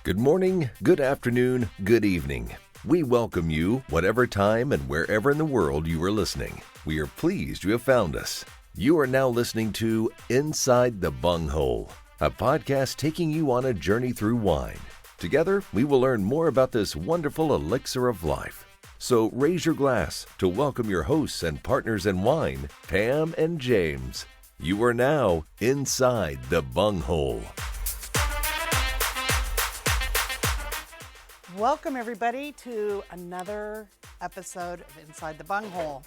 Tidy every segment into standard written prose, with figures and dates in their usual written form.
Good morning, good afternoon, good evening. We welcome you, whatever time and wherever in the world you are listening. We are pleased you have found us. You are now listening to Inside the Bunghole, a podcast taking you on a journey through wine. Together, we will learn more about this wonderful elixir of life. So raise your glass to welcome your hosts and partners in wine, Pam and James. You are now inside the bunghole. Welcome, everybody, to another episode of Inside the Bunghole.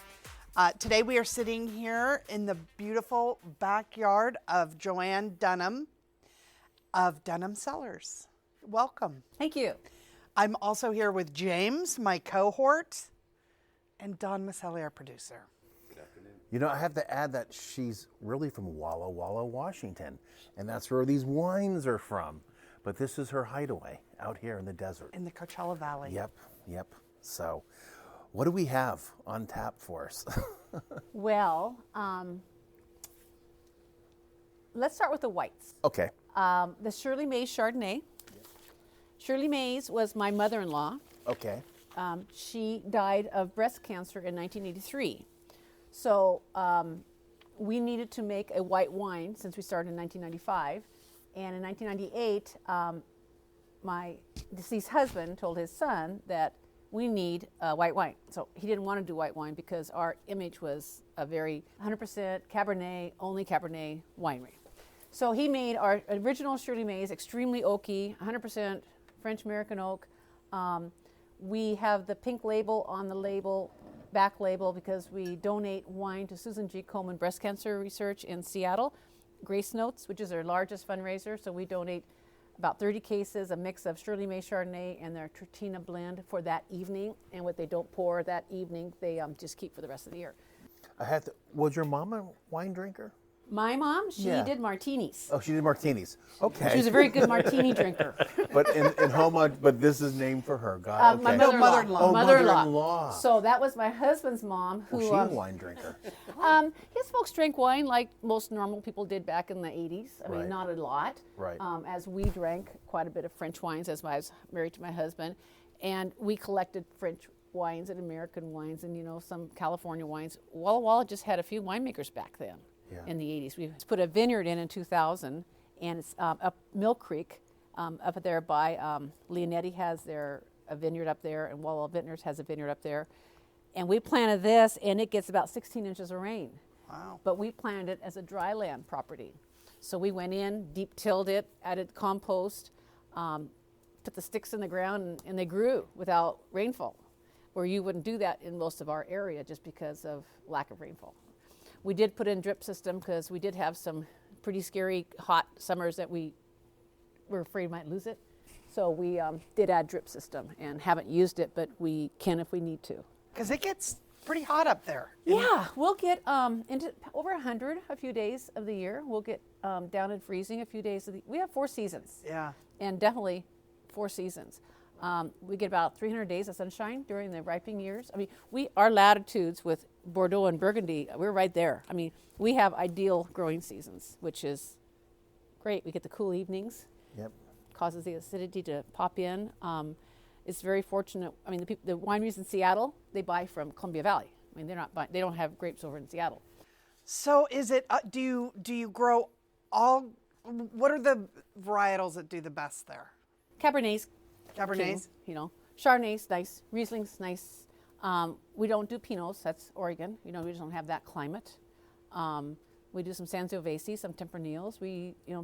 Today we are sitting here in the beautiful backyard of Joanne Dunham of Dunham Cellars. Welcome. Thank you. I'm also here with James, my cohort, and Don Maselli, our producer. You know, I have to add that she's really from Walla Walla, Washington, and that's where these wines are from. But this is her hideaway out here in the desert. In the Coachella Valley. Yep. So, what do we have on tap for us? Well, let's start with the whites. Okay. The Shirley Mays Chardonnay. Shirley Mays was my mother-in-law. Okay. She died of breast cancer in 1983. So we needed to make a white wine since we started in 1995. And in 1998, my deceased husband told his son that we need white wine. So he didn't want to do white wine because our image was a very 100% Cabernet, only Cabernet winery. So he made our original Shirley Mays, extremely oaky, 100% French American oak. We have the pink label on the label, back label, because we donate wine to Susan G. Komen Breast Cancer Research in Seattle. Grace Notes, which is their largest fundraiser. So we donate about 30 cases, a mix of Shirley Mays Chardonnay and their Tritina blend for that evening. And what they don't pour that evening, they just keep for the rest of the year. Was your mom a wine drinker? My mom, she did martinis. Oh, she did martinis. Okay. She was a very good martini drinker. But in home, but this is named for her. God, okay. My mother-in-law. Oh, mother-in-law. So that was my husband's mom. Who, Was she a wine drinker? His folks drank wine like most normal people did back in the 80s. I mean, Right. not a lot. Right. As we drank quite a bit of French wines as I was married to my husband. And we collected French wines and American wines and, some California wines. Walla Walla just had a few winemakers back then. Yeah. In the 80s. We put a vineyard in 2000, and it's up Mill Creek, up there by Leonetti has a vineyard up there, and Walla Walla Vintners has a vineyard up there. And we planted this, and it gets about 16 inches of rain. Wow. But we planted it as a dry land property. So we went in, deep tilled it, added compost, put the sticks in the ground, and they grew without rainfall, where you wouldn't do that in most of our area just because of lack of rainfall. We did put in drip system because we did have some pretty scary hot summers that we were afraid might lose it. So we did add drip system and haven't used it, but we can if we need to. Because it gets pretty hot up there. Yeah, we'll get into over 100 a few days of the year. We'll get down in freezing a few days of the. We have 4 seasons. Yeah. And definitely 4 seasons. We get about 300 days of sunshine during the ripening years. I mean, our latitudes with Bordeaux and Burgundy, we're right there. I mean, we have ideal growing seasons, which is great. We get the cool evenings. Yep. Causes the acidity to pop in. It's very fortunate. I mean, the wineries in Seattle, they buy from Columbia Valley. I mean, they don't have grapes over in Seattle. So is it, do you grow what are the varietals that do the best there? Cabernets. Cabernets? Chardonnay's nice. Riesling's nice. We don't do Pinots. That's Oregon. We just don't have that climate. We do some Sangiovese, some Tempranillos.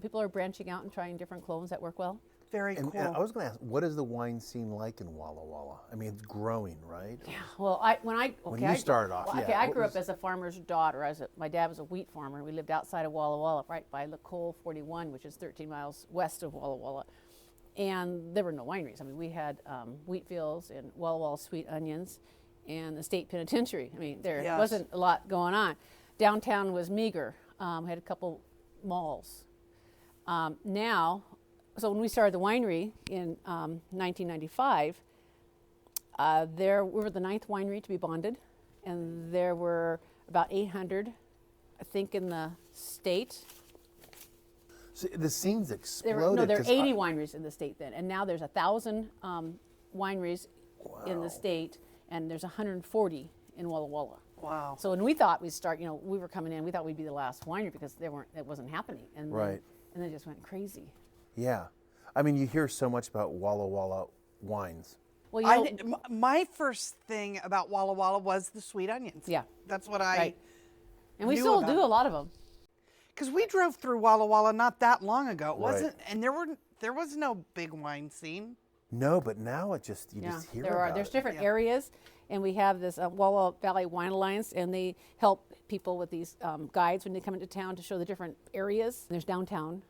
People are branching out and trying different clones that work well. Very cool. And I was going to ask, what is the wine scene like in Walla Walla? I mean, it's growing, right? Yeah. Well, when you started off, I grew up as a farmer's daughter. My dad was a wheat farmer. We lived outside of Walla Walla, right by Lacole 41, which is 13 miles west of Walla Walla. And there were no wineries. I mean, we had wheat fields and Walla Walla sweet onions and the state penitentiary. I mean, there wasn't a lot going on. Downtown was meager. Had a couple malls. So when we started the winery in 1995, we were the 9th winery to be bonded, and there were about 800, I think, in the state. So the scene's There exploded. are 'cause 80 wineries in the state then, and now there's 1,000 wineries in the state, and there's 140 in Walla Walla. Wow. So when we thought we'd start, we were coming in, we thought we'd be the last winery because it wasn't happening, and Right. then it just went crazy. Yeah. I mean, you hear so much about Walla Walla wines. Well, My first thing about Walla Walla was the sweet onions. Yeah. That's what I Right. And we knew still about do it. a lot of them. Because we drove through Walla Walla not that long ago. It Right. wasn't, and there was no big wine scene. No, but now you just hear about There's it. different areas, and we have this Walla Valley Wine Alliance, and they help people with these guides when they come into town to show the different areas. There's downtown,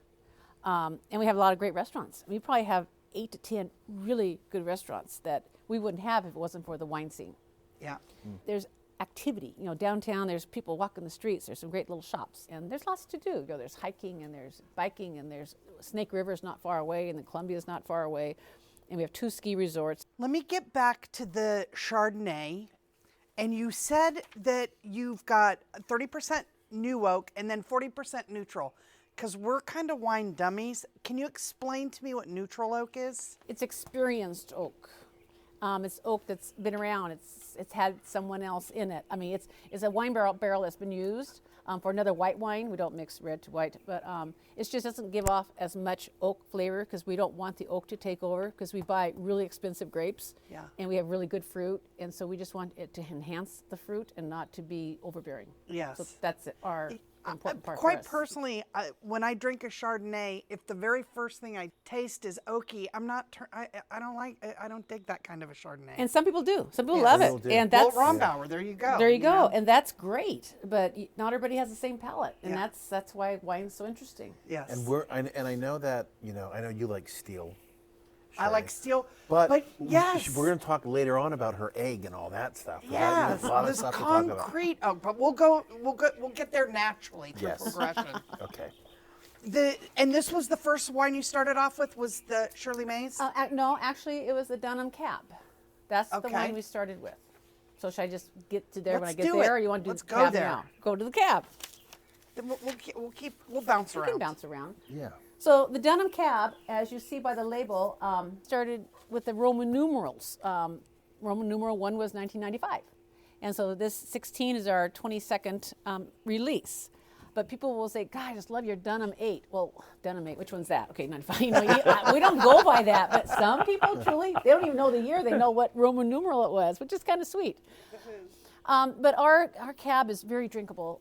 and we have a lot of great restaurants. We probably have 8 to 10 really good restaurants that we wouldn't have if it wasn't for the wine scene. Yeah. There's activity, downtown. There's people walking the streets. There's some great little shops, and there's lots to do. There's hiking, and there's biking, and there's Snake River's not far away, and the Columbia's not far away. And we have 2 ski resorts. Let me get back to the Chardonnay. And you said that you've got 30% new oak and then 40% neutral. Because we're kind of wine dummies. Can you explain to me what neutral oak is? It's experienced oak. It's oak that's been around. It's had someone else in it. I mean, it's a wine barrel that's been used for another white wine. We don't mix red to white, but it just doesn't give off as much oak flavor because we don't want the oak to take over because we buy really expensive grapes. Yeah. And we have really good fruit, and so we just want it to enhance the fruit and not to be overbearing. Yes. So that's our important part for Quite us. personally, when I drink a Chardonnay, if the very first thing I taste is oaky, I don't dig that kind of a Chardonnay. And some people do. Some people Yes. love Some it, people do. and Walt that's Rombauer, there you go. There you go, know? and that's great. But not everybody has the same palate, and Yeah. that's why wine's so interesting. Yes. And I know that I know you like steel. I like steel, But yes. we're going to talk later on about her egg and all that stuff. Yes, There's a lot of this stuff to talk about. concrete oak, but we'll get there naturally through Yes. progression. Okay. And this was the first wine you started off with was the Shirley Mays? No, actually, it was the Dunham Cab. That's the Okay. wine we started with. So should I just get to there when I Let's get do there, it. or you want to do Let's the go cab there. now? Go to the cab. Then we'll bounce You around. can bounce around. Yeah. So the Dunham Cab, as you see by the label, started with the Roman numerals. Roman numeral 1 was 1995. And so this 16 is our 22nd release. But people will say, God, I just love your Dunham 8. Well, Dunham 8, which one's that? Okay, 95. We don't go by that. But some people truly, they don't even know the year. They know what Roman numeral it was, which is kind of sweet. But our cab is very drinkable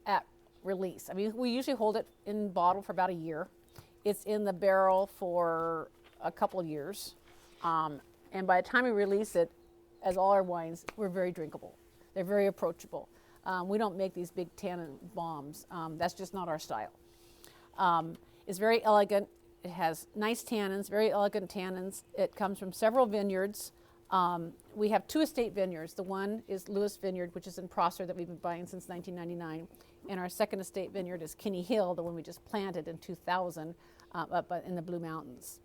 at release. I mean, we usually hold it in bottle for about a year. It's in the barrel for a couple of years. And by the time we release it, as all our wines, we're very drinkable. They're very approachable. We don't make these big tannin bombs. That's just not our style. It's very elegant. It has nice tannins, very elegant tannins. It comes from several vineyards. We have 2 estate vineyards. The one is Lewis Vineyard, which is in Prosser, that we've been buying since 1999. And our second estate vineyard is Kinney Hill, the one we just planted in 2000 up in the Blue Mountains.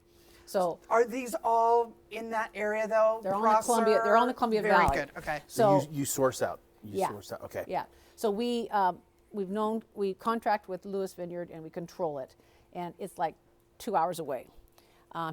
So Are these all in that area though? they're on the Columbia. They're on the Columbia Very Valley. good. Okay. So So you source out. You yeah, source out. Okay. Yeah. So we contract with Lewis Vineyard and we control it, and it's like 2 hours away.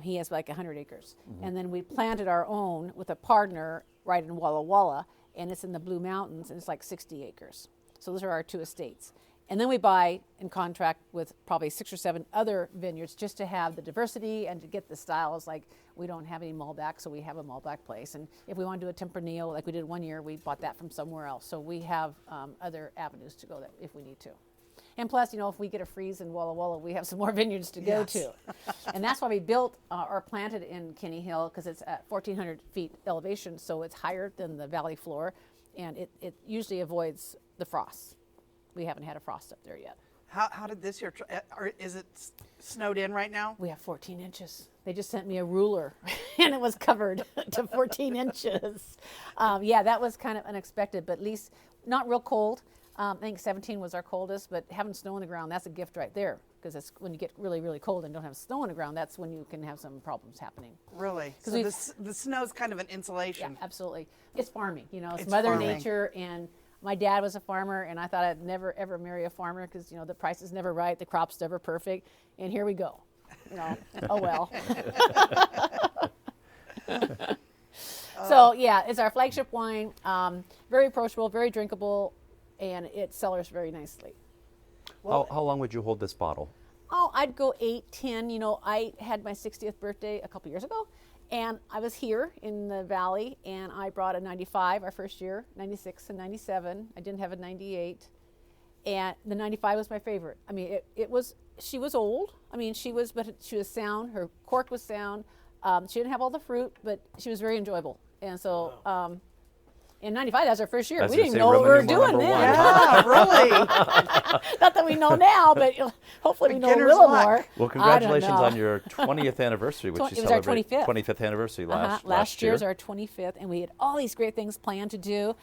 He has like 100 acres, and then we planted our own with a partner right in Walla Walla, and it's in the Blue Mountains, and it's like 60 acres. So those are our 2 estates. And then we buy and contract with probably 6 or 7 other vineyards just to have the diversity and to get the styles. Like we don't have any Malbec, so we have a Malbec place. And if we want to do a Tempranillo, like we did one year, we bought that from somewhere else. So we have other avenues to go there if we need to. And plus, if we get a freeze in Walla Walla, we have some more vineyards to go to. And that's why we built or planted in Kinney Hill, because it's at 1,400 feet elevation, so it's higher than the valley floor, and it usually avoids the frost. We haven't had a frost up there yet. How did this year? Is it snowed in right now? We have 14 inches. They just sent me a ruler, and it was covered to 14 inches. Yeah, that was kind of unexpected, but at least not real cold. I think 17 was our coldest, but having snow on the ground, that's a gift right there, because it's when you get really, really cold and don't have snow on the ground, that's when you can have some problems happening. Really? So the snow's kind of an insulation. Yeah, absolutely. It's farming, it's It's Mother farming. Nature, and My dad was a farmer, and I thought I'd never ever marry a farmer because the price is never right, the crop's never perfect, and here we go. Oh well. So yeah, it's our flagship wine. Very approachable, very drinkable, and it cellars very nicely. How long would you hold this bottle? Oh, I'd go 8, 10. I had my 60th birthday a couple years ago, and I was here in the valley, and I brought a 95 our first year, 96 and 97. I didn't have a 98, and the 95 was my favorite. I mean, she was old. I mean, she was sound. Her cork was sound. She didn't have all the fruit, but she was very enjoyable. And so, in 95, that was our first year. We didn't know what we were doing then. Yeah, really. Not that we know now, but hopefully we know a little more. Well, congratulations on your 20th anniversary, which you It was our celebrated 25th. 25th anniversary Last last year's year. our 25th, and we had all these great things planned to do.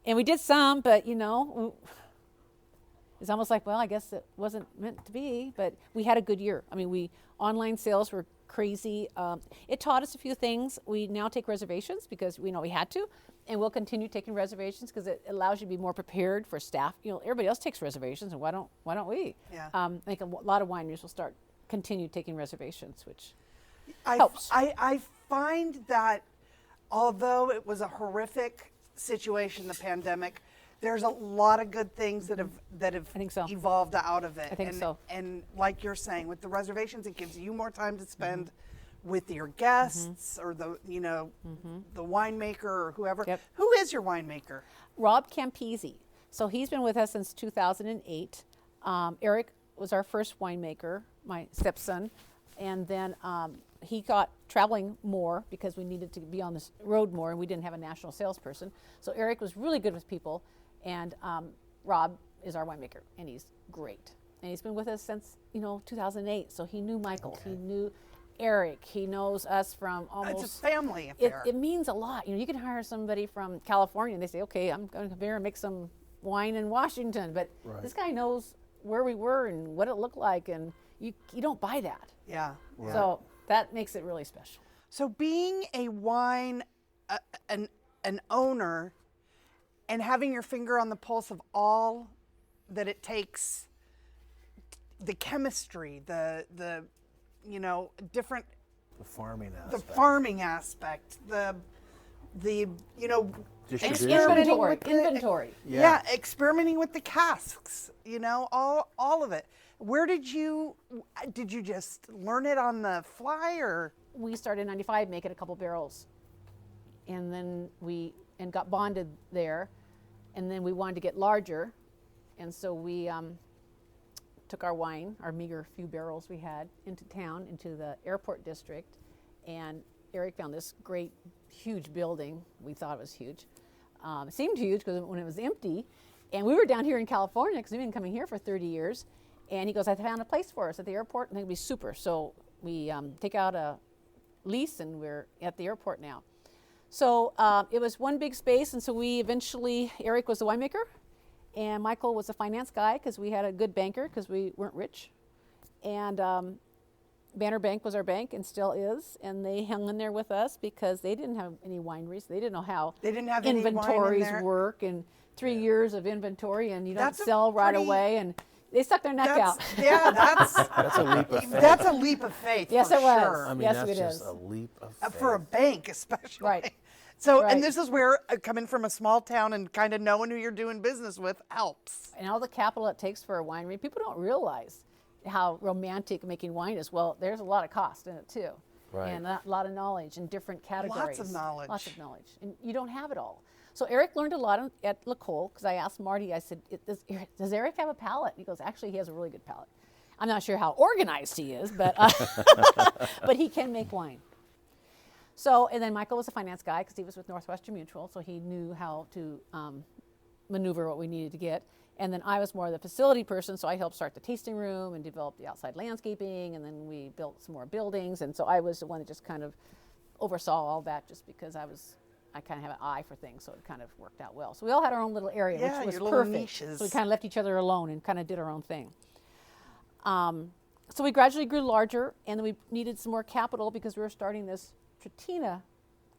And we did some, but it's almost like, well, I guess it wasn't meant to be, but we had a good year. I mean, online sales were crazy. It taught us a few things. We now take reservations because we know we had to, and we'll continue taking reservations because it allows you to be more prepared for staff. Everybody else takes reservations, and why don't we? Yeah. I think a lot of wineries will continue taking reservations, which I helps. I find that although it was a horrific situation, the pandemic, there's a lot of good things that have I think so. evolved out of it. I think so. And like you're saying, with the reservations, it gives you more time to spend with your guests or the winemaker or whoever. Yep. Who is your winemaker? Rob Campisi. So he's been with us since 2008. Eric was our first winemaker, my stepson, and then he got traveling more because we needed to be on the road more, and we didn't have a national salesperson. So Eric was really good with people, and Rob is our winemaker, and he's great. And he's been with us since 2008. So he knew Michael, he knew Eric, he knows us from almost. It's a family affair. It means a lot. You can hire somebody from California, and they say, okay, I'm going to come here and make some wine in Washington, but this guy knows where we were and what it looked like, and you don't buy that. Yeah. Right. So that makes it really special. So being a wine, an owner, and having your finger on the pulse of all that it takes, the chemistry, the different, The farming the aspect. farming aspect, the Distribution. experimenting with the- Inventory. Yeah, experimenting with the casks, all of it. Where did you just learn it on the fly, or? We started in 95 making a couple barrels, and then got bonded there, and then we wanted to get larger, and so we took our wine, our meager few barrels we had, into town, into the airport district, and Eric found this great, huge building. We thought it was huge. It seemed huge because when it was empty, and we were down here in California because we've been coming here for 30 years, and he goes, I found a place for us at the airport, and it'd be super. So we take out a lease, and we're at the airport now. So it was one big space, and so we eventually, Eric was the winemaker, and Michael was the finance guy because we had a good banker because we weren't rich. And Banner Bank was our bank and still is, and they hung in there with us because they didn't have any wineries. They didn't know how They didn't have any wine in inventories there? work, and 3 years of inventory, and you don't That's a sell right pretty- away, and they stuck their neck out. That's a leap of faith. That's a leap of faith. Yes, for it was. sure. I mean, Yes, that's it just is. a leap of faith. For a bank, especially. Right. So, Right. and this is where coming from a small town and kind of knowing who you're doing business with helps. And all the capital it takes for a winery, people don't realize how romantic making wine is. Well, there's a lot of cost in it too. Right. And a lot of knowledge in different categories. of knowledge. Lots of knowledge. And you don't have it all. So Eric learned a lot at La Colle because I asked Marty, I said, does Eric have a palate? And he goes, actually, he has a really good palate. I'm not sure how organized he is, but but he can make wine. So, and then Michael was a finance guy because he was with Northwestern Mutual, so he knew how to maneuver what we needed to get. And then I was more the facility person, so I helped start the tasting room and develop the outside landscaping, and then we built some more buildings. And so I was the one that just kind of oversaw all that just because I kind of have an eye for things, so it kind of worked out well. So we all had our own little area, Yeah, which was your little perfect. niches. So we kind of left each other alone and kind of did our own thing. So we gradually grew larger, and then we needed some more capital because we were starting this Trattina,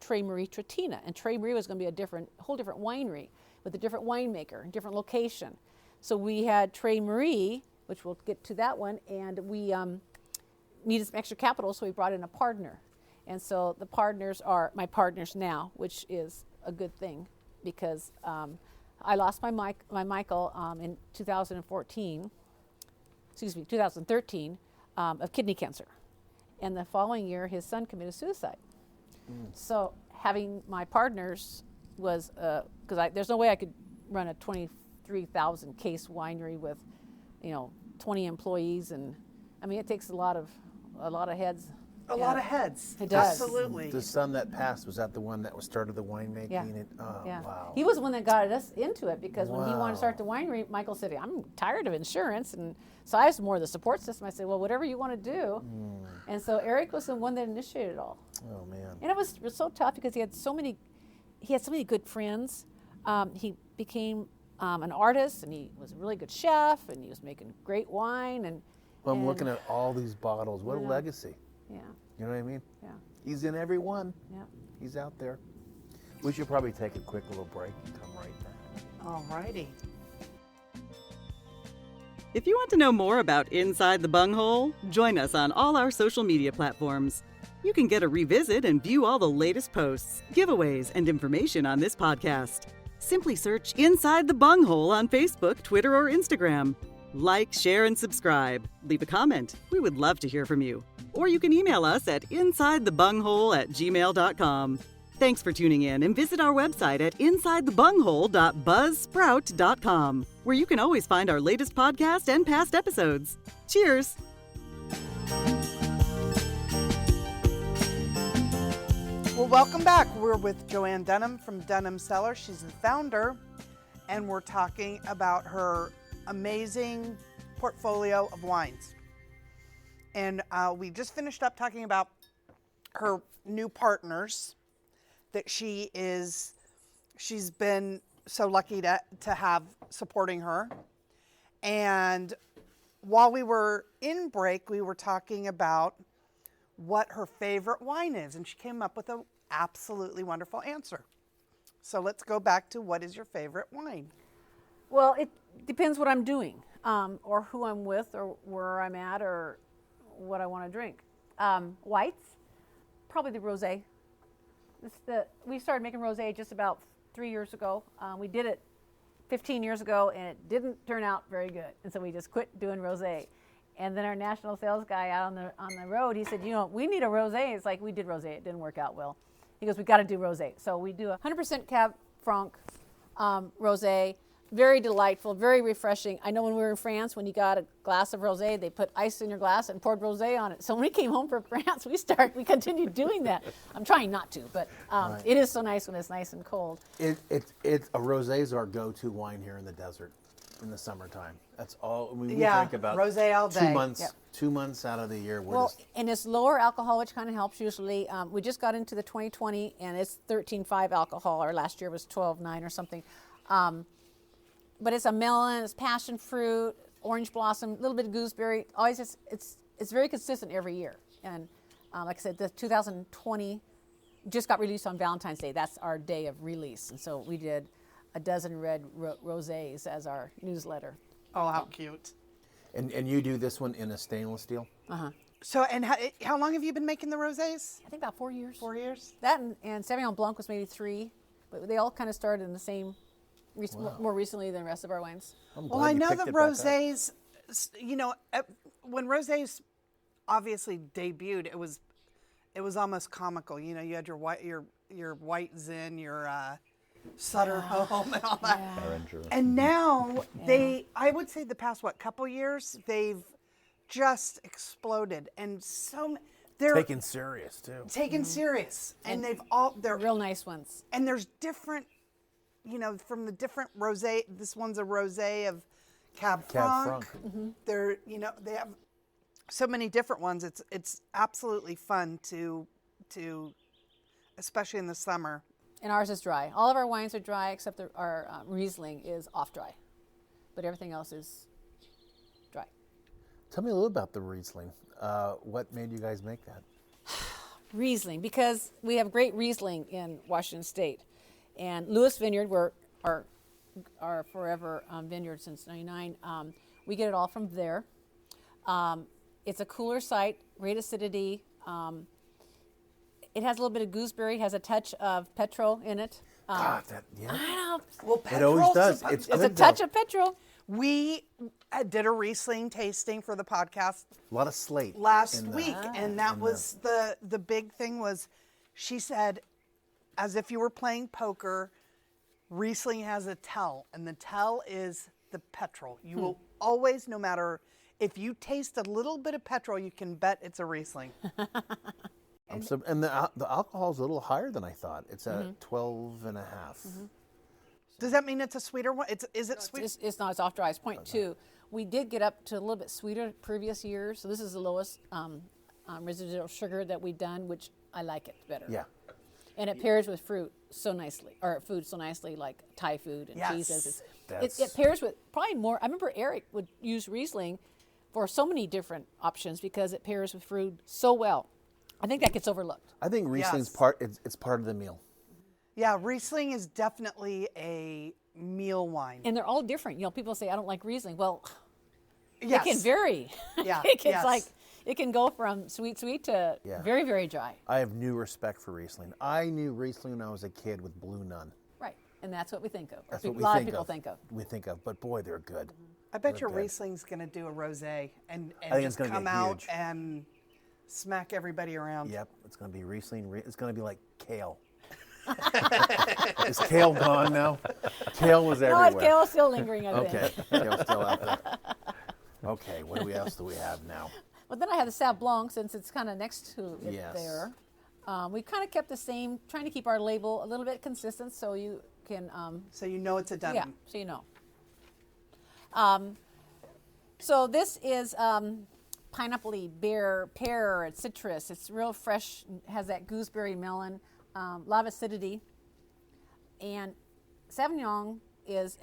Tre Marie Trattina, and Tre Marie was going to be a whole different winery. with a different winemaker, different location. So we had Trey Marie, which we'll get to that one, and we needed some extra capital, so we brought in a partner. And so the partners are my partners now, which is a good thing because I lost my Michael in 2013 of kidney cancer. And the following year, his son committed suicide. So having my partners was, because there's no way I could run a 23,000 case winery with, 20 employees, and I mean it takes a lot of heads. A lot of heads. It does. Absolutely. The son that passed, was that the one that started the winemaking? Yeah. Oh, wow. He was the one that got us into it because when he wanted to Wow. start the winery, Michael said, I'm tired of insurance. And so I was more the support system. I said, well, whatever you want to do. And so Eric was the one that initiated it all. Oh, man. And it was so tough because he had so many good friends. He became an artist, and he was a really good chef, and he was making great wine. And Well, I'm looking at all these bottles. What a Yeah. legacy. Yeah, You know what I mean? yeah, He's in every one. yeah. He's out there. We should probably take a quick little break and come right back. All righty. If you want to know more about Inside the Bunghole, join us on all our social media platforms. You can get a revisit and view all the latest posts, giveaways, and information on this podcast. Simply search Inside the Bunghole on Facebook, Twitter, or Instagram. Like, share, and subscribe. Leave a comment. We would love to hear from you. Or you can email us at insidethebunghole@gmail.com. Thanks for tuning in, and visit our website at insidethebunghole.buzzsprout.com, where you can always find our latest podcast and past episodes. Cheers! Well, welcome back. We're with Joanne Dunham from Dunham Cellars. She's the founder, and we're talking about her amazing portfolio of wines. And we just finished up talking about her new partners that she's been so lucky to have supporting her. And while we were in break, we were talking about what her favorite wine is, and she came up with an absolutely wonderful answer. So let's go back to, what is your favorite wine? Well, it depends what I'm doing, or who I'm with, or where I'm at, or what I want to drink. Whites, probably the rosé. We started making rosé just about 3 years ago. We did it 15 years ago, and it didn't turn out very good, and so we just quit doing rosé. And then our national sales guy out on the road, he said, we need a rosé. It's like, we did rosé. It didn't work out well. He goes, we got to do rosé. So we do 100% Cab Franc rosé. Very delightful, very refreshing. I know when we were in France, when you got a glass of rosé, they put ice in your glass and poured rosé on it. So when we came home from France, we continued doing that. I'm trying not to, but Right. It is so nice when it's nice and cold. A rosé is our go-to wine here in the desert in the summertime. That's all we drink about. Rosé all day. 2 months. Yep. 2 months out of the year. And it's lower alcohol, which kind of helps usually. We just got into the 2020, and it's 13.5 alcohol, or last year was 12.9 or something. But it's a melon, it's passion fruit, orange blossom, a little bit of gooseberry. Always, it's very consistent every year. And like I said, the 2020 just got released on Valentine's Day. That's our day of release. And so we did a dozen red rosés as our newsletter. Oh, how cute. And you do this one in a stainless steel? Uh-huh. So, and how long have you been making the rosés? I think about 4 years. 4 years? That and Sauvignon Blanc was maybe 3, but they all kind of started in the same, more recently than the rest of our wines. Well, I know the rosés, when rosés obviously debuted, it was almost comical. You had your white Zin, your Sutter Home, and all that. Behringer. And now I would say the past couple years, they've just exploded, and they're Taken serious too. taken serious, and they're Real nice ones. and there's different, from the different rosé. This one's a rosé of Cab Franc. Mm-hmm. They're, they have so many different ones. It's absolutely fun to, especially in the summer. And ours is dry. All of our wines are dry, except our Riesling is off dry, but everything else is dry. Tell me a little about the Riesling. What made you guys make that? Riesling, because we have great Riesling in Washington State. And Lewis Vineyard, where our our forever vineyard since '99. We get it all from there. It's a cooler site, great acidity. It has a little bit of gooseberry, has a touch of petrol in it. Yeah. Well, It always does. Petrol's It's a touch of petrol. We did a Riesling tasting for the podcast A lot of slate last in the- week, and that was the big thing was, she said, as if you were playing poker, Riesling has a tell, and the tell is the petrol. You will always, no matter if you taste a little bit of petrol, you can bet it's a Riesling. And the alcohol is a little higher than I thought. It's at 12 and a half. Does that mean it's a sweeter one? Is it sweet? It's not. It's off dry. It's 0.2. We did get up to a little bit sweeter previous years, so this is the lowest residual sugar that we've done, which I like it better. Yeah. And it pairs with fruit so nicely, or food so nicely, like Thai food and Yes. cheeses. That's- It pairs with probably more. I remember Eric would use Riesling for so many different options because it pairs with fruit so well. I think that gets overlooked. I think Riesling's Yes. it's part of the meal. Yeah, Riesling is definitely a meal wine. And they're all different. You know, people say, I don't like Riesling. Well, Yes. it can vary. Yeah, It's yes. like, it can go from sweet to Yeah. very, very dry. I have new respect for Riesling. I knew Riesling when I was a kid with Blue Nun. Right. And that's what we think of. Or That's what we a lot think of people of. think of. We think of, but boy, they're good. I bet your good. Riesling's going to do a rosé and think it's just gonna come get out huge. and smack everybody around. Yep, it's going to be Riesling. It's going to be like kale. Is kale gone now? Kale was everywhere. No, kale's still lingering, I Okay, think. kale's still out there. Okay, what else do we have now? But then I have the Sauv Blanc, since it's kind of next to it Yes. there. We kind of kept the same, trying to keep our label a little bit consistent so you can, So you know it's a Dunham. yeah, so you know. So this is pineapple-y, pear, it's citrus. It's real fresh, has that gooseberry melon, a lot of acidity. And Sauvignon is,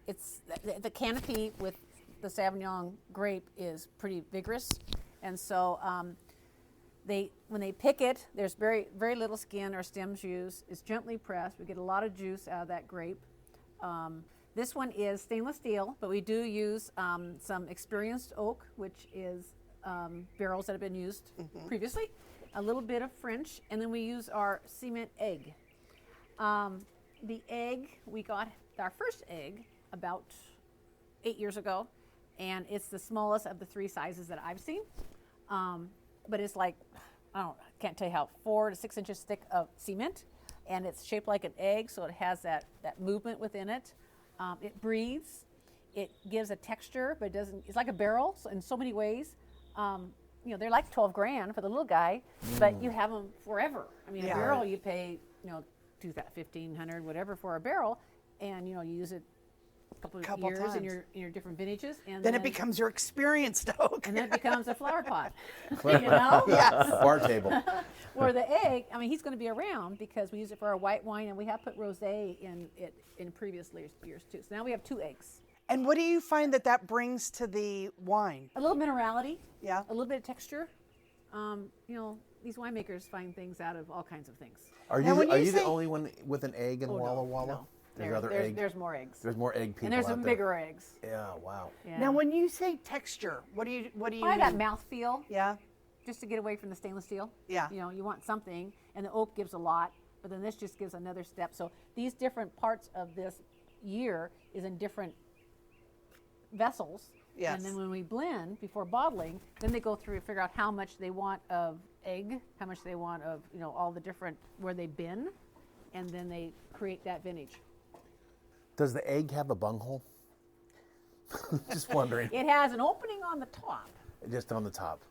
it's the canopy with the Sauvignon grape is pretty vigorous. And so when they pick it, there's very, very little skin or stems used. It's gently pressed. We get a lot of juice out of that grape. This one is stainless steel, but we do use some experienced oak, which is barrels that have been used previously, a little bit of French, and then we use our cement egg. The egg, we got our first egg about 8 years ago, and it's the smallest of the 3 sizes that I've seen. But it's like, I can't tell you how, 4 to 6 inches thick of cement, and it's shaped like an egg, so it has that movement within it. It breathes. It gives a texture, but it doesn't. It's like a barrel in so many ways. They're like 12 grand for the little guy, but you have them forever. I mean, Yeah. a barrel you pay, $1,500, whatever for a barrel, and you use it a couple years times. in your different vintages, and Then it becomes your experienced oak. and then it becomes a flower pot. You know? Yes. A bar table. Where the egg, I mean, he's going to be around because we use it for our white wine, and we have put rosé in it in previous years too. So now we have 2 eggs. And what do you find that brings to the wine? A little minerality. Yeah. A little bit of texture. These winemakers find things out of all kinds of things. Are Now, you when are you you the say- only one with an egg in Walla Walla? No. There's There's more eggs. There's more egg people And there's out some there. bigger eggs. Yeah, wow. Yeah. Now, when you say texture, what do you Probably mean? that mouthfeel, Yeah. just to get away from the stainless steel. Yeah. You want something, and the oak gives a lot, but then this just gives another step. So these different parts of this year is in different vessels. Yes. And then when we blend before bottling, then they go through and figure out how much they want of egg, how much they want of, all the different, where they've been, and then they create that vintage. Does the egg have a bunghole? Just wondering. It has an opening on the top, Just on the top.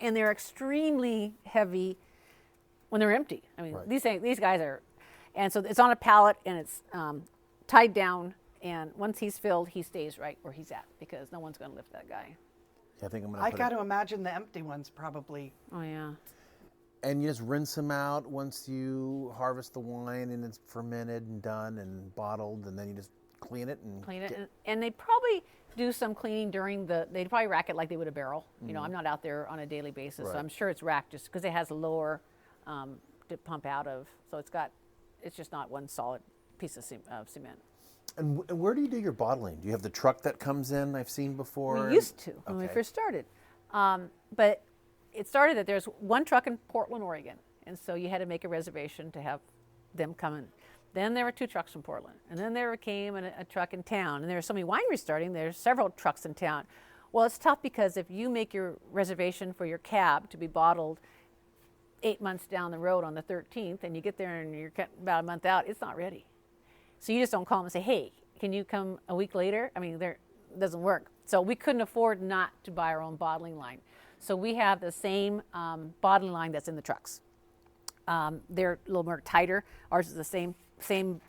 and they're extremely heavy when they're empty. I mean, Right. these guys are, and so it's on a pallet, and it's tied down, and once he's filled, he stays right where he's at because no one's going to lift that guy. I think I'm gonna. I put got it, to imagine the empty ones probably. Oh yeah. And you just rinse them out once you harvest the wine and it's fermented and done and bottled, and then you just clean it and Clean it, and they probably do some cleaning they'd probably rack it like they would a barrel. I'm not out there on a daily basis, so Right. I'm sure it's racked just because it has a lower to pump out of. So it's just not one solid piece of cement. And where do you do your bottling? Do you have the truck that comes in I've seen before? We used to when we first started. But it started that there's one truck in Portland, Oregon. And so you had to make a reservation to have them come in. Then there were 2 trucks from Portland. And then there came a truck in town. And there were so many wineries starting, there's several trucks in town. Well, it's tough because if you make your reservation for your cab to be bottled 8 months down the road on the 13th, and you get there and you're about a month out, it's not ready. So you just don't call them and say, hey, can you come a week later? I mean, it doesn't work. So we couldn't afford not to buy our own bottling line. So we have the same bottling line that's in the trucks. They're a little more tighter. Ours is the same,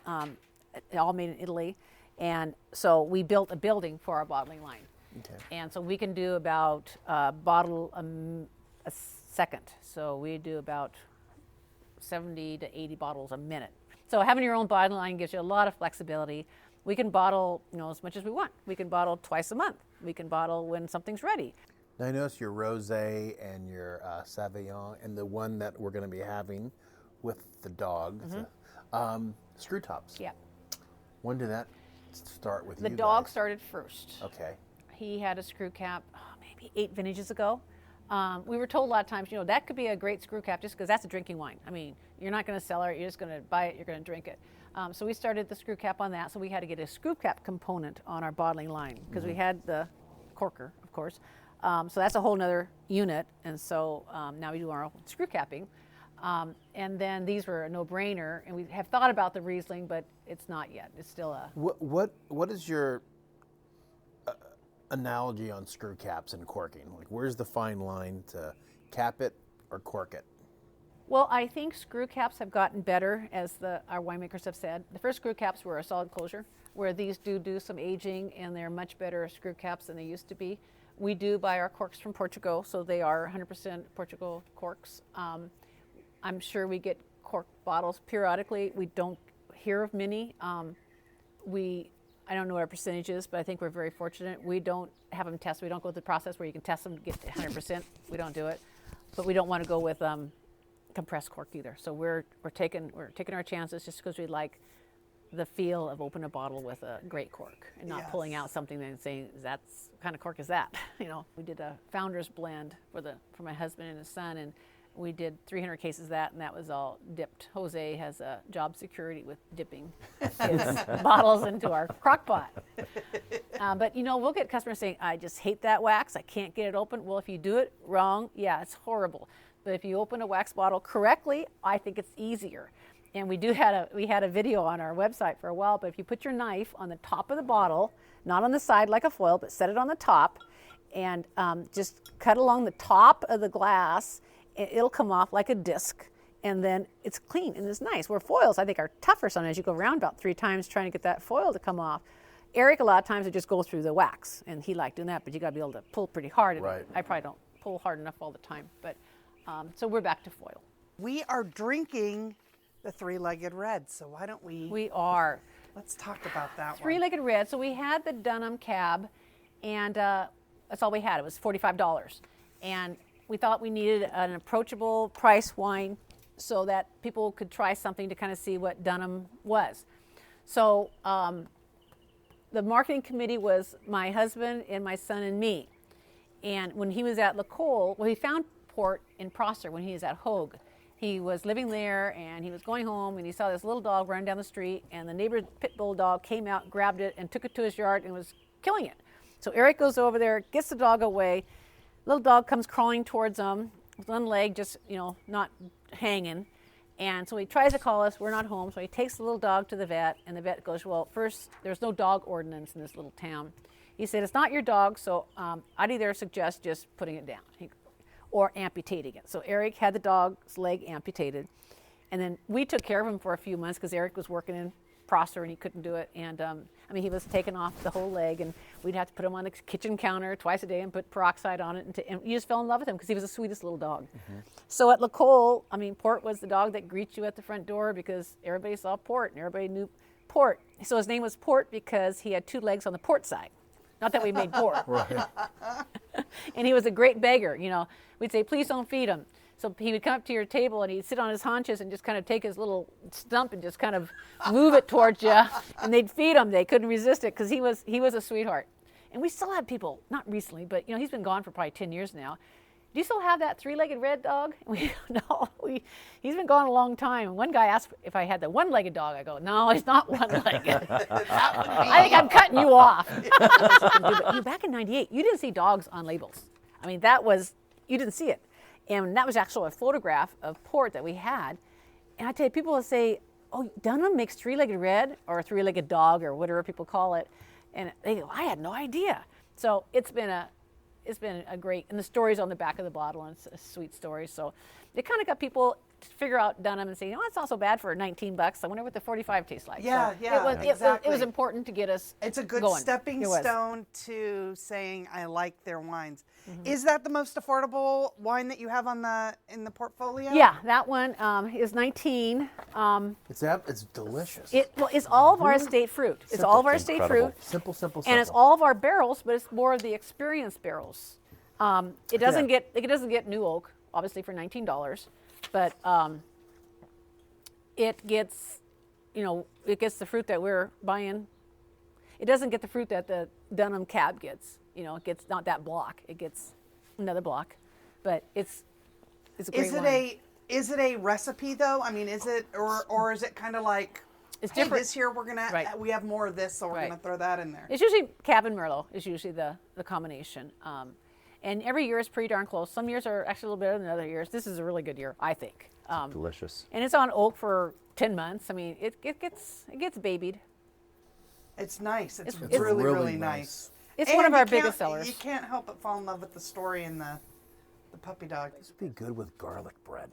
all made in Italy. And so we built a building for our bottling line. Okay. And so we can do about a bottle a second. So we do about 70 to 80 bottles a minute. So having your own bottling line gives you a lot of flexibility. We can bottle, as much as we want. We can bottle twice a month. We can bottle when something's ready. Now I noticed your rosé and your Sauvignon and the one that we're going to be having with the dog, screw tops. Yeah. When did that start with you The dog guys? started first. Okay. He had a screw cap maybe 8 vintages ago. We were told a lot of times, that could be a great screw cap just because that's a drinking wine. I mean, you're not going to sell it, you're just going to buy it, you're going to drink it. So we started the screw cap on that, so we had to get a screw cap component on our bottling line because we had the corker, of course. So that's a whole nother unit, and so now we do our own screw capping. And then these were a no-brainer, and we have thought about the Riesling, but it's not yet. It's still a... What is your analogy on screw caps and corking? Like, where's the fine line to cap it or cork it? Well, I think screw caps have gotten better, as our winemakers have said. The first screw caps were a solid closure, where these do some aging, and they're much better screw caps than they used to be. We do buy our corks from Portugal, so they are 100% Portugal corks. I'm sure we get cork bottles periodically. We don't hear of many. I don't know what our percentage is, but I think we're very fortunate. We don't have them tested. We don't go through the process where you can test them to get 100%. We don't do it. But we don't want to go with compressed cork either. So we're taking our chances just because we like the feel of opening a bottle with a great cork and not pulling out something and saying, that's what kind of cork is that? We did a founder's blend for my husband and his son, and we did 300 cases of that, and that was all dipped. Jose has a job security with dipping his bottles into our crock pot. But we'll get customers saying, I just hate that wax, I can't get it open. Well, if you do it wrong, it's horrible. But if you open a wax bottle correctly, I think it's easier. And we had a video on our website for a while, but if you put your knife on the top of the bottle, not on the side like a foil, but set it on the top, and just cut along the top of the glass, it'll come off like a disc, and then it's clean and it's nice. Where foils, I think, are tougher sometimes. You go around about 3 times trying to get that foil to come off. Eric, a lot of times, would just go through the wax, and he liked doing that, but you got to be able to pull pretty hard. Right. I probably don't pull hard enough all the time, but so we're back to foil. We are drinking the three-legged red, so why don't we... We are. Let's talk about that one. Three-legged red. So we had the Dunham cab, and that's all we had. It was $45. And we thought we needed an approachable price wine so that people could try something to kind of see what Dunham was. So the marketing committee was my husband and my son and me. And when he was at La Colle, he found port in Prosser when he was at Hogue. He was living there, and he was going home, and he saw this little dog running down the street, and the neighbor's pit bull dog came out, grabbed it, and took it to his yard and was killing it. So Eric goes over there, gets the dog away. Little dog comes crawling towards him with one leg just, not hanging. And so he tries to call us. We're not home. So he takes the little dog to the vet, and the vet goes, well, first, there's no dog ordinance in this little town. He said, it's not your dog, so I'd either suggest just putting it down or amputating it. So Eric had the dog's leg amputated. And then we took care of him for a few months because Eric was working in Prosser and he couldn't do it. And he was taking off the whole leg, and we'd have to put him on the kitchen counter twice a day and put peroxide on it. And you just fell in love with him because he was the sweetest little dog. Mm-hmm. So at La Colle, Port was the dog that greets you at the front door because everybody saw Port and everybody knew Port. So his name was Port because he had 2 legs on the port side. Not that we made port. Right. And he was a great beggar, We'd say, please don't feed him. So he would come up to your table and he'd sit on his haunches and just kind of take his little stump and just kind of move it towards you. And they'd feed him. They couldn't resist it because he was a sweetheart. And we still have people, not recently, but he's been gone for probably 10 years now. Do you still have that three-legged red dog? He's been gone a long time. One guy asked if I had the one-legged dog. I go, no, he's not one-legged. I think I'm cutting you off. But back in '98, you didn't see dogs on labels. I mean, you didn't see it. And that was actually a photograph of port that we had. And I tell you, people will say, oh, Dunham makes three-legged red or a three-legged dog or whatever people call it. And they go, I had no idea. So it's been a great, and the story's on the back of the bottle, and it's a sweet story. So it kind of got people to figure out Dunham and say, it's not so bad for $19. I wonder what the 45 tastes like. Yeah, so yeah, it was important to get us It's a good going. stepping stone to saying I like their wines. Is that the most affordable wine that you have in the portfolio? Yeah, that one is 19. It's delicious. It's all of our estate fruit. It's all of our estate fruit. Simple. And it's all of our barrels, but it's more of the experienced barrels. It doesn't get new oak, obviously, for $19, but it gets the fruit that we're buying. It doesn't get the fruit that the Dunham cab gets. It gets not that block. It gets another block, but it's a great wine. Is it a recipe though? I mean, is it or is it kind of like it's hey, different. this year we have more of this, so we're gonna throw that in there. It's usually Cab and Merlot is usually the combination. And every year is pretty darn close. Some years are actually a little better than other years. This is a really good year, I think. Delicious. And it's on oak for 10 months. I mean, it gets babied. It's nice. It's It's really, really really nice. nice. It's And one of you our can't- biggest sellers. You can't help but fall in love with the story and the puppy dog. This would be good with garlic bread.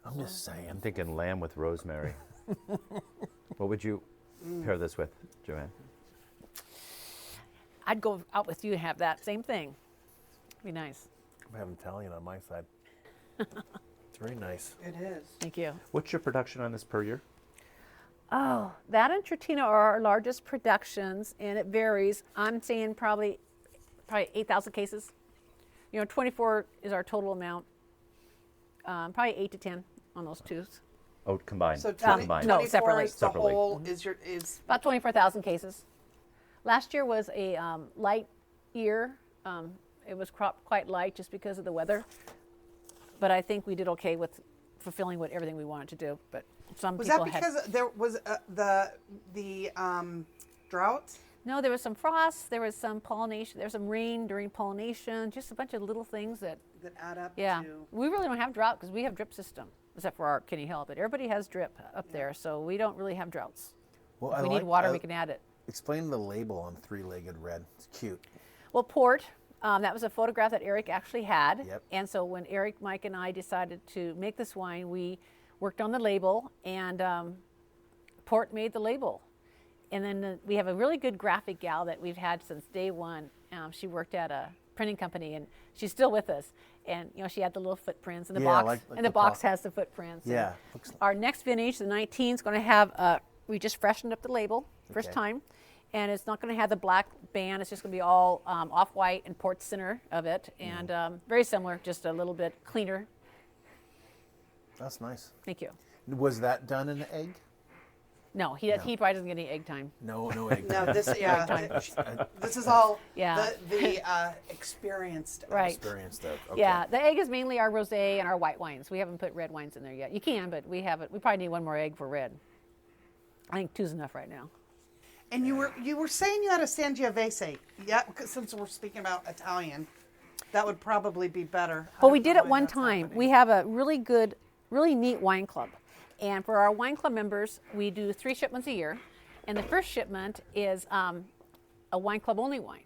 I'm just saying. I'm thinking lamb with rosemary. What would you pair this with, Joanne? I'd go out with you and have that same thing. Be nice. I'm having Italian on my side. It's very nice. It is. Thank you. What's your production on this per year? Oh, that and Trattina are our largest productions, and it varies. I'm saying probably 8,000 cases. 24 is our total amount. Probably 8 to 10 on those two. Oh, combined. So combined. No, 24 separately. is the Separately. whole is About 24,000 cases. Last year was a light year. It was quite light just because of the weather. But I think we did okay with fulfilling everything we wanted to do. But some was people that because there was the drought? No, there was some frost. There was some pollination. There was some rain during pollination. Just a bunch of little things that add up Yeah, to. we really don't have drought because we have drip system, except for our Kinney Hill. But everybody has drip up there, so we don't really have droughts. Well, If we need water, we can add it. Explain the label on three-legged red. It's cute. Well, port, that was a photograph that Eric actually had. Yep. And so when Eric, Mike, and I decided to make this wine, we worked on the label, and Port made the label. And then we have a really good graphic gal that we've had since day one. She worked at a printing company, and she's still with us. And she had the little footprints in the box, like and the box has the footprints. Yeah. And our next vintage, the 19, is going to have. We just freshened up the label first time, and it's not going to have the black band. It's just going to be all off-white and port center of it, and very similar, just a little bit cleaner. That's nice. Thank you. Was that done in egg? No, he probably doesn't get any egg time. No egg. No, this this is all Yeah. the experienced. Right. Experienced of. Okay. Yeah, the egg is mainly our rosé and our white wines. We haven't put red wines in there yet. You can, but we haven't. We probably need one more egg for red. I think 2's enough right now. And you were saying you had a Sangiovese. Yeah, since we're speaking about Italian, that would probably be better. Well, we did it one time. We have a really good, really neat wine club. And for our wine club members, we do 3 shipments a year. And the first shipment is a wine club only wine.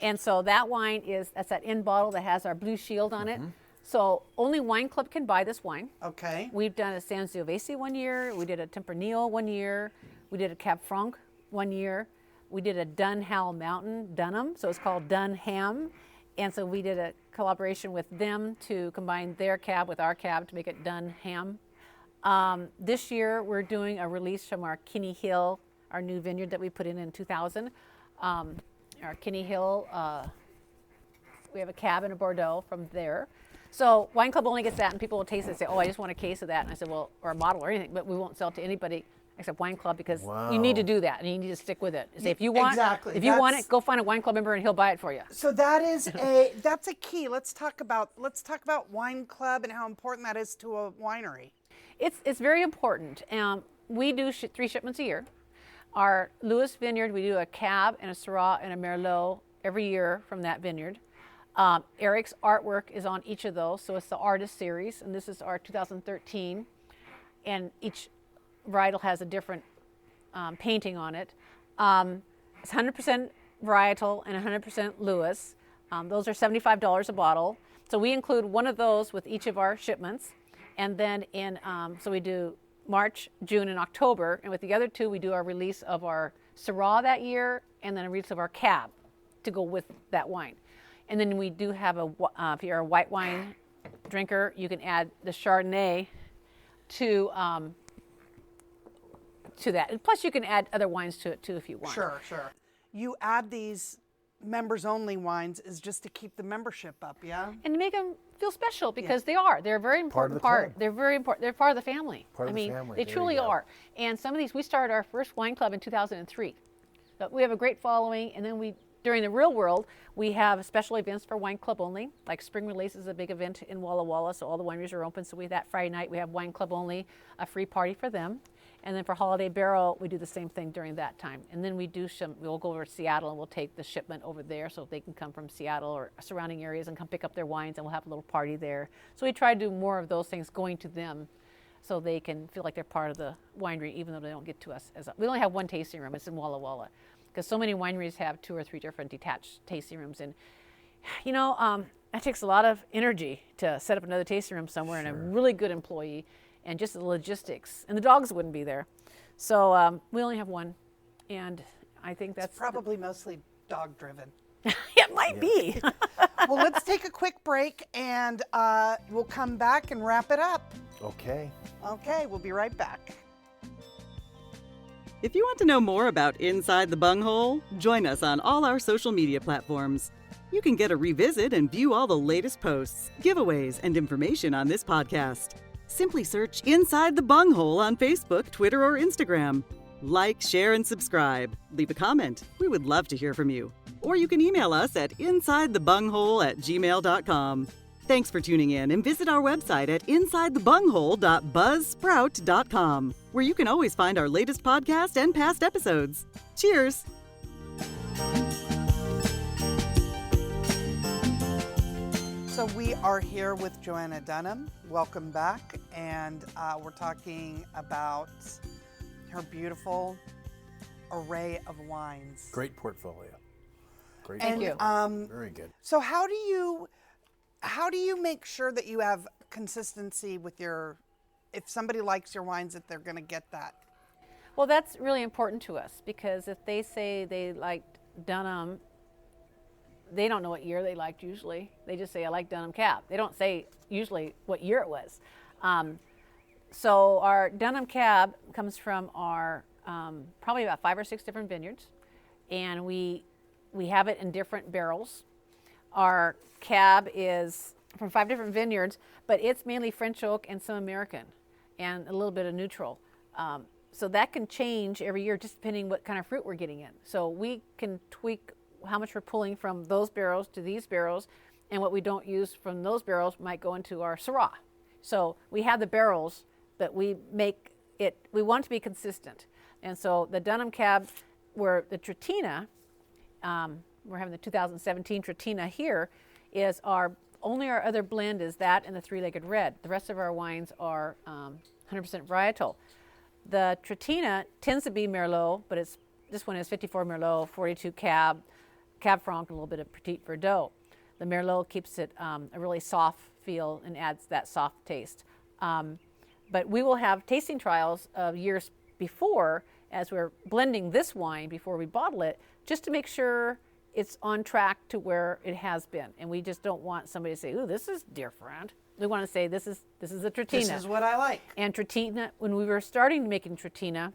And so that wine that's that end bottle that has our blue shield on it. So only wine club can buy this wine. Okay. We've done a Sangiovese one year. We did a Tempranillo one year. We did a Cab Franc one year. We did a Dunham Mountain Dunham, so it's called Dunham. And so we did a collaboration with them to combine their cab with our cab to make it Dunham. This year we're doing a release from our Kinney Hill, our new vineyard that we put in 2000. Our Kinney Hill, we have a cab and a Bordeaux from there. So Wine Club only gets that, and people will taste it and say, oh, I just want a case of that. And I said, well, or a bottle or anything, but we won't sell it to anybody except Wine Club because you need to do that, and you need to stick with it. Say, if you want, if you want it, go find a Wine Club member, and he'll buy it for you. So that's a key. Let's talk about Wine Club and how important that is to a winery. It's very important. We do 3 shipments a year. Our Lewis Vineyard, we do a Cab and a Syrah and a Merlot every year from that vineyard. Eric's artwork is on each of those, so it's the artist series, and this is our 2013, and each varietal has a different painting on it. It's 100% varietal and 100% Lewis. Those are $75 a bottle. So we include one of those with each of our shipments, and then so we do March, June, and October, and with the other 2 we do our release of our Syrah that year, and then a release of our Cab to go with that wine. And then we do have if you're a white wine drinker, you can add the Chardonnay to that. And plus, you can add other wines to it too if you want. Sure. You add these members-only wines is just to keep the membership up, yeah? And to make them feel special because they're a very important part. They're very important. They're part of the family. They truly are. And some of these, we started our first wine club in 2003. But we have a great following, and then during the real world, we have special events for Wine Club only. Like Spring Release is a big event in Walla Walla, so all the wineries are open. So that Friday night, we have Wine Club only, a free party for them. And then for Holiday Barrel, we do the same thing during that time. And then we'll go over to Seattle and we'll take the shipment over there so they can come from Seattle or surrounding areas and come pick up their wines, and we'll have a little party there. So we try to do more of those things going to them so they can feel like they're part of the winery even though they don't get to us. We only have one tasting room. It's in Walla Walla because so many wineries have 2 or 3 different detached tasting rooms. And, that takes a lot of energy to set up another tasting room somewhere and a really good employee. And just the logistics, and the dogs wouldn't be there. So we only have one, and I think that's probably mostly dog-driven. It might be. Well, let's take a quick break, and we'll come back and wrap it up. Okay. Okay, we'll be right back. If you want to know more about Inside the Bunghole, join us on all our social media platforms. You can get a revisit and view all the latest posts, giveaways, and information on this podcast. Simply search Inside the Bunghole on Facebook, Twitter, or Instagram. Like, share, and subscribe. Leave a comment. We would love to hear from you. Or you can email us at insidethebunghole@gmail.com. Thanks for tuning in, and visit our website at insidethebunghole.buzzsprout.com, where you can always find our latest podcast and past episodes. Cheers! So we are here with Joanne Dunham. Welcome back, and we're talking about her beautiful array of wines. Great portfolio. Great. Thank you. Very good. So how do you make sure that you have consistency with if somebody likes your wines, that they're going to get that? Well, that's really important to us because if they say they liked Dunham, they don't know what year they liked usually. They just say, I like Dunham Cab. They don't say usually what year it was. So our Dunham Cab comes from our probably about 5 or 6 different vineyards, and we have it in different barrels. Our Cab is from 5 different vineyards, but it's mainly French oak and some American and a little bit of neutral. So that can change every year just depending what kind of fruit we're getting in. So we can tweak how much we're pulling from those barrels to these barrels, and what we don't use from those barrels might go into our Syrah. So we have the barrels, but we want to be consistent. And so the Dunham Cab, where the Tratina, we're having the 2017 Tratina here, is our other blend is that and the 3-legged red. The rest of our wines are 100% varietal. The Tratina tends to be Merlot, but this one is 54 Merlot, 42 Cab Franc, and a little bit of Petit Verdot. The Merlot keeps it a really soft feel and adds that soft taste. But we will have tasting trials of years before as we're blending this wine before we bottle it, just to make sure it's on track to where it has been. And we just don't want somebody to say, ooh, this is different. We want to say this is a Tratina. This is what I like. And Tratina, when we were starting making Tratina,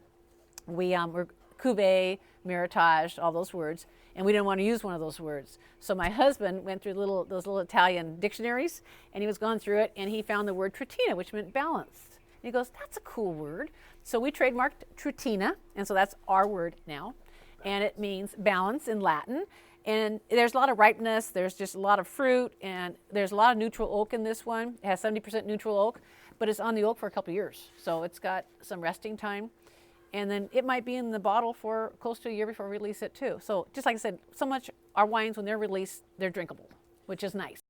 we were Cuvée, Meritage, all those words, and we didn't want to use one of those words. So my husband went through those little Italian dictionaries, and he was going through it, and he found the word Trittina, which meant balanced. And he goes, that's a cool word. So we trademarked Trittina, and so that's our word now, and it means balance in Latin. And there's a lot of ripeness, there's just a lot of fruit, and there's a lot of neutral oak in this one. It has 70% neutral oak, but it's on the oak for a couple of years, so it's got some resting time. And then it might be in the bottle for close to a year before we release it too. So just like I said, so much our wines, when they're released, they're drinkable, which is nice.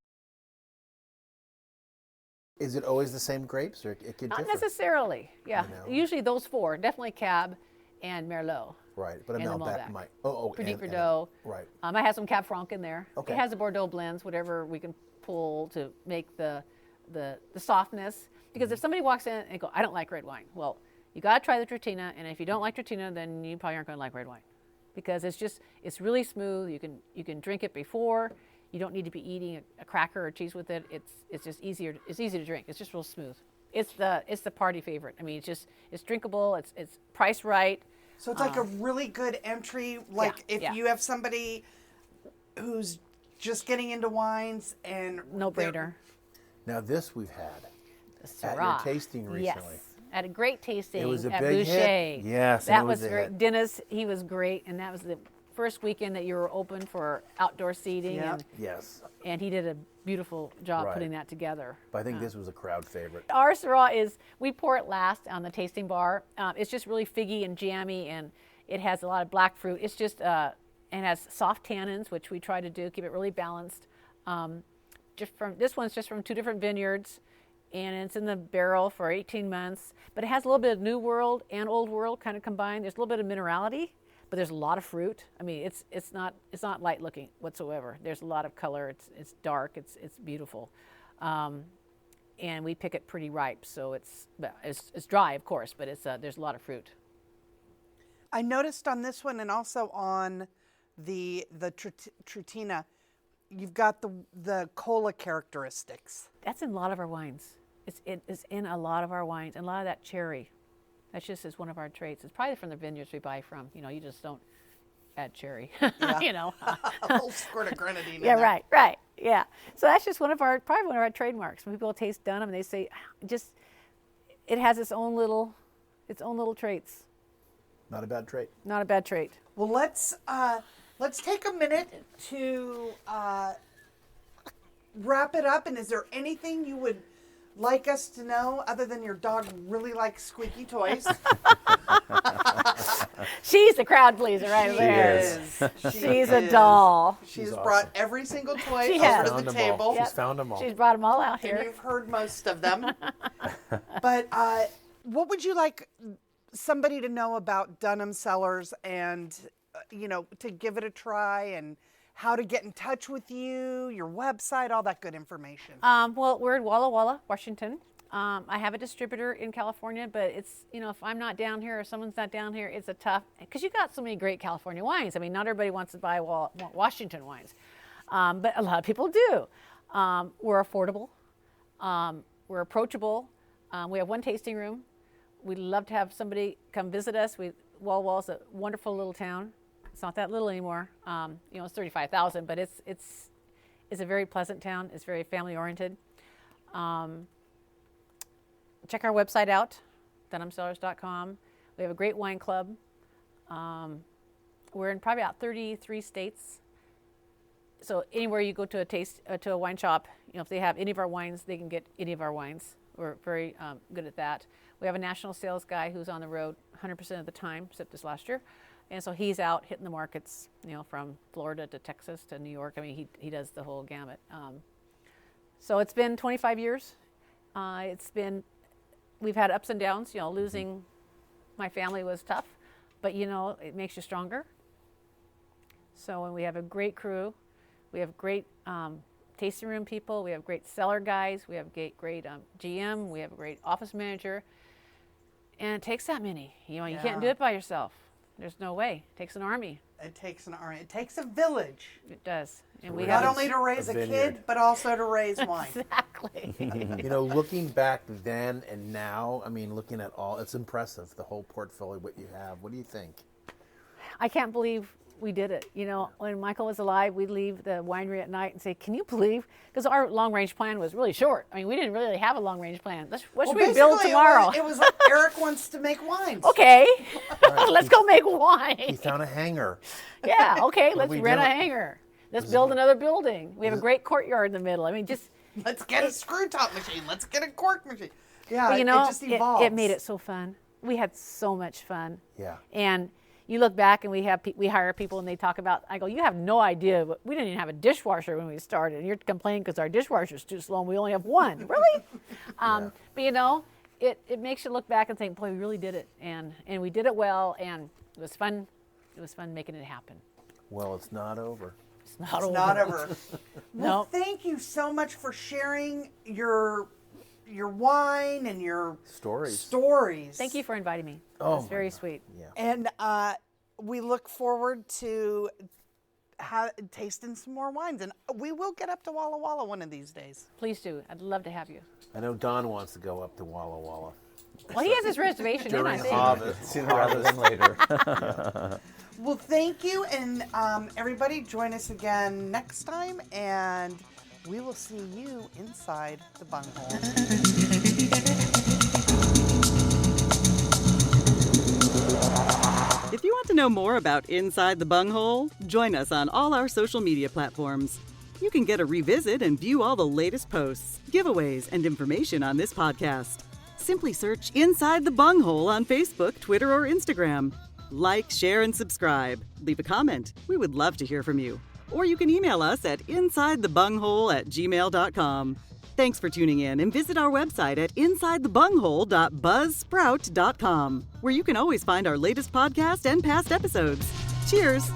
Is it always the same grapes, or it could Not differ? necessarily, yeah. You know? Usually those four, definitely Cab and Merlot. Right, but a and the Malbec Malbec. might. Petit Verdot. Right. I have some Cab Franc in there. Okay. It has the Bordeaux blends, whatever we can pull to make the softness. Because if somebody walks in and go, I don't like red wine, well, you got to try the Trittina, and if you don't like Trittina, then you probably aren't going to like red wine, because it's really smooth. You can drink it before. You don't need to be eating a cracker or cheese with it. It's just easier. It's easy to drink. It's just real smooth. It's the party favorite. I mean, it's drinkable. It's priced right. So it's like a really good entry. Like if you have somebody who's just getting into wines and No brainer. Now this we've had The at your Syrah. tasting recently. Yes. At a great tasting It was a at big Boucher. hit. Yes, and that it was a very hit. Dennis, he was great, and that was the first weekend that you were open for outdoor seating, Yep. Yes, and he did a beautiful job Right. putting that together. but I think this was a crowd favorite. Our Syrah we pour it last on the tasting bar. It's just really figgy and jammy, and it has a lot of black fruit. It's just, and has soft tannins, which we try to do, keep it really balanced. This one's just from 2 different vineyards, and it's in the barrel for 18 months. But it has a little bit of New World and Old World kind of combined. There's a little bit of minerality, but there's a lot of fruit. I mean, it's not light looking whatsoever. There's a lot of color. It's dark. It's beautiful, and we pick it pretty ripe. So it's dry, of course, but there's a lot of fruit. I noticed on this one and also on the Trittina, you've got the cola characteristics. That's in a lot of our wines. It is in a lot of our wines, and a lot of that cherry. That's just is one of our traits. It's probably from the vineyards we buy from. You just don't add cherry. A whole squirt of grenadine. Yeah, in there. right. Yeah. So that's just probably one of our trademarks. When people taste Dunham, they say, it has its own little traits. Not a bad trait. Not a bad trait. Well, let's take a minute to wrap it up. And is there anything you would like us to know other than your dog really likes squeaky toys? She's the crowd pleaser right there. She's a doll. She's awesome. brought every single toy She over has. to Found the them all. table. She's found them all. She's brought them all out And here. you've heard most of them. But what would you like somebody to know about Dunham Cellars and, to give it a try, and how to get in touch with you, your website, all that good information? Well, we're in Walla Walla, Washington. I have a distributor in California, but it's, if I'm not down here or someone's not down here, it's a tough, because you got so many great California wines. I mean, not everybody wants to buy Washington wines, but a lot of people do. We're affordable. We're approachable. We have one tasting room. We'd love to have somebody come visit us. Walla Walla's a wonderful little town. It's not that little anymore. It's 35,000, but it's a very pleasant town. It's very family oriented. Check our website out, dunhamcellars.com. We have a great wine club. We're in probably about 33 states. So anywhere you go to a wine shop, if they have any of our wines, they can get any of our wines. We're very good at that. We have a national sales guy who's on the road 100% of the time, except this last year. And so he's out hitting the markets, from Florida to Texas to New York. I mean, he does the whole gamut. So it's been 25 years. We've had ups and downs. Losing my family was tough, but it makes you stronger. So we have a great crew. We have great tasting room people. We have great cellar guys. We have great GM. We have a great office manager. And it takes that many. You can't do it by yourself. There's no way. It takes an army. It takes an army. It takes a village. It does. And we Not have only to raise a vineyard. kid, but also to raise wine. exactly. Looking back then and now, looking at all, it's impressive, the whole portfolio, what you have. What do you think? I can't believe we did it. You know, when Michael was alive, we'd leave the winery at night and say, can you believe? Because our long-range plan was really short. I mean, we didn't really have a long-range plan. What should we build basically, tomorrow? It was like Eric wants to make wines. Okay, Right. let's go make He wine. found a hangar. Yeah, okay, let's we rent a doing? hangar. Let's build another building. We have a great courtyard in the middle. I mean, just, Let's get a screw top machine. Let's get a cork machine. Yeah, but you know, it just evolves. it made it so fun. We had so much fun. Yeah. And you look back and we hire people and they talk about, I go, you have no idea, but we didn't even have a dishwasher when we started. And you're complaining because our dishwasher's too slow and we only have one. Really? But you know, it makes you look back and think, boy, we really did it. And we did it well, and it was fun. It was fun making it happen. Well, it's not over. It's not over. Not ever. Well, No. thank you so much for sharing your wine and your stories. Thank you for inviting me. Oh, It's very sweet. Yeah. And we look forward to tasting some more wines. And we will get up to Walla Walla one of these days. Please do. I'd love to have you. I know Don wants to go up to Walla Walla. Well, he has his reservation in, I During think. harvest. Sooner rather than later. Well, thank you. And everybody, join us again next time. And we will see you inside the bunghole. If you want to know more about Inside the Bunghole, join us on all our social media platforms. You can get a revisit and view all the latest posts, giveaways, and information on this podcast. Simply search Inside the Bunghole on Facebook, Twitter, or Instagram. Like, share, and subscribe. Leave a comment. We would love to hear from you. Or you can email us at insidethebunghole@gmail.com. Thanks for tuning in, and visit our website at insidethebunghole.buzzsprout.com, where you can always find our latest podcast and past episodes. Cheers!